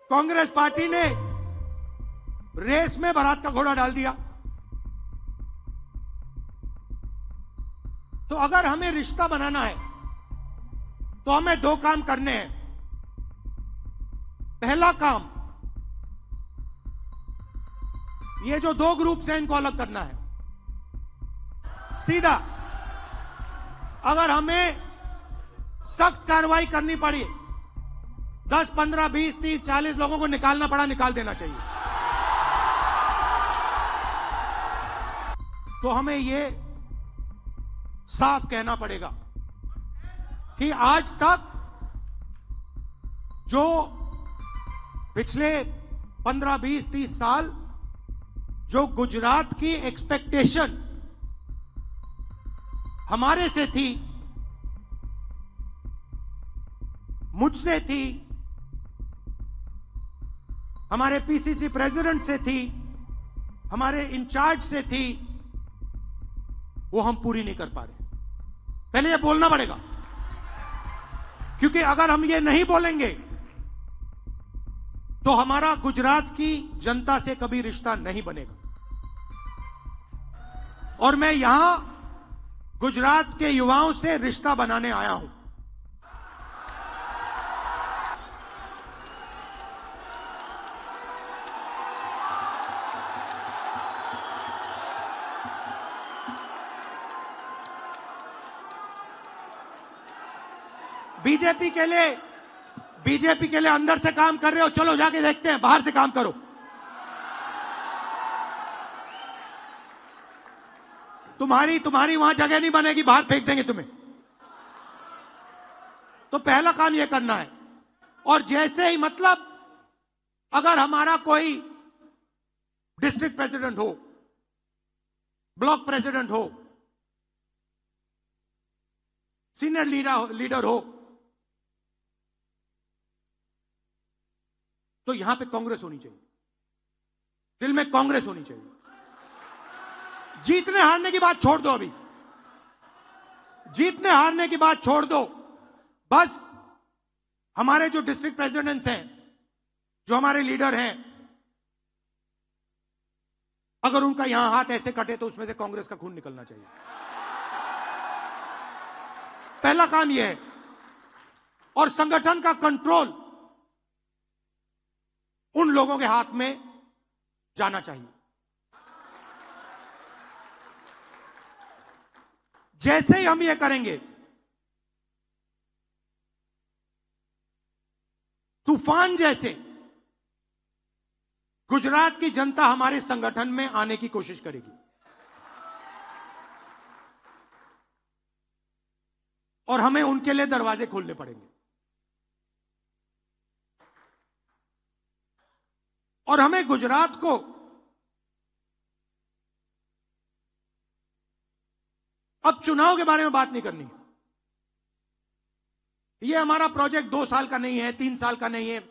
Congress party ने race में बारात का घोड़ा डाल दिया। तो अगर हमें रिश्ता बनाना है तो हमें दो काम करने हैं। पहला काम, ये जो दो ग्रुप्स हैं इनको अलग करना है सीधा। अगर हमें सख्त कार्रवाई करनी पड़ी, 10, 15, 20, 30, 40 लोगों को निकालना पड़ा, निकाल देना चाहिए। तो हमें ये साफ कहना पड़ेगा कि आज तक जो पिछले 15, 20, 30 साल जो गुजरात की एक्सपेक्टेशन हमारे से थी, मुझसे थी, हमारे पीसीसी प्रेसिडेंट से थी, हमारे इंचार्ज से थी, वो हम पूरी नहीं कर पा रहे। पहले ये बोलना पड़ेगा, क्योंकि अगर हम ये नहीं बोलेंगे तो हमारा गुजरात की जनता से कभी रिश्ता नहीं बनेगा। और मैं यहां गुजरात के युवाओं से रिश्ता बनाने आया हूं। बीजेपी के लिए अंदर से काम कर रहे हो, चलो जाके देखते हैं, बाहर से काम करो। तुम्हारी वहां जगह नहीं बनेगी, बाहर फेंक देंगे तुम्हें। तो पहला काम यह करना है। और जैसे ही, मतलब अगर हमारा कोई डिस्ट्रिक्ट प्रेसिडेंट हो, ब्लॉक प्रेसिडेंट हो, सीनियर लीडर हो, तो यहां पे कांग्रेस होनी चाहिए, दिल में कांग्रेस होनी चाहिए। जीतने हारने की बात छोड़ दो, अभी जीतने हारने की बात छोड़ दो। बस हमारे जो डिस्ट्रिक्ट प्रेसिडेंट्स हैं, जो हमारे लीडर हैं, अगर उनका यहां हाथ ऐसे कटे तो उसमें से कांग्रेस का खून निकलना चाहिए। पहला काम यह है। और संगठन का कंट्रोल उन लोगों के हाथ में जाना चाहिए। जैसे ही हम ये करेंगे, तूफान जैसे गुजरात की जनता हमारे संगठन में आने की कोशिश करेगी। और हमें उनके लिए दरवाजे खोलने पड़ेंगे। और हमें गुजरात को अब चुनाव के बारे में बात नहीं करनी। यह हमारा प्रोजेक्ट 2 साल का नहीं है, 3 साल का नहीं है,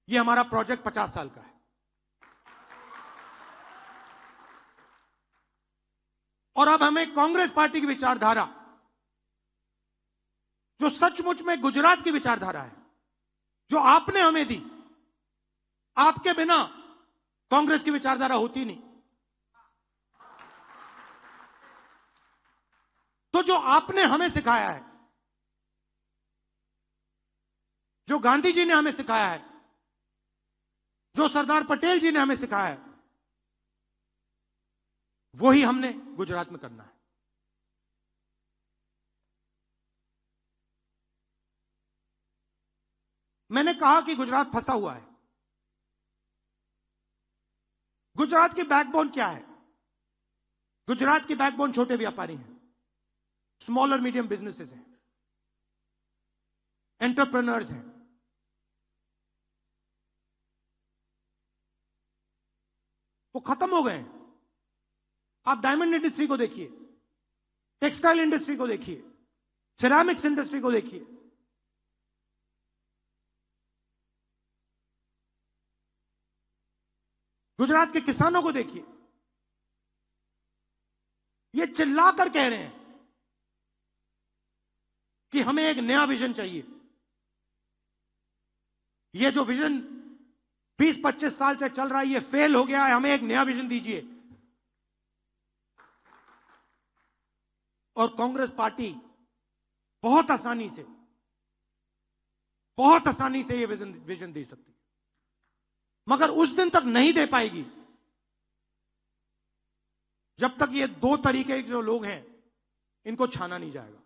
यह हमारा प्रोजेक्ट 50 साल का है। और अब हमें कांग्रेस पार्टी की विचारधारा, जो सचमुच में गुजरात की विचारधारा है, जो आपने हमें दी, आपके बिना कांग्रेस की विचारधारा होती नहीं। तो जो आपने हमें सिखाया है, जो गांधी जी ने हमें सिखाया है, जो सरदार पटेल जी ने हमें सिखाया है, वही हमने गुजरात में करना है। मैंने कहा कि गुजरात फंसा हुआ है। गुजरात की बैकबोन क्या है? गुजरात की बैकबोन छोटे व्यापारी हैं, स्मॉल और मीडियम बिजनेसेस हैं, एंटरप्रेन्योर्स हैं। वो खत्म हो गए हैं। आप डायमंड इंडस्ट्री को देखिए, टेक्सटाइल इंडस्ट्री को देखिए, सिरेमिक्स इंडस्ट्री को देखिए। गुजरात के किसानों को देखिए, ये चिल्लाकर कह रहे हैं कि हमें एक नया विजन चाहिए। ये जो विजन 20-25 साल से चल रहा है, ये फेल हो गया है, हमें एक नया विजन दीजिए। और कांग्रेस पार्टी बहुत आसानी से ये विजन दे सकती है, मगर उस दिन तक नहीं दे पाएगी जब तक ये दो तरीके के जो लोग हैं इनको छाना नहीं जाएगा।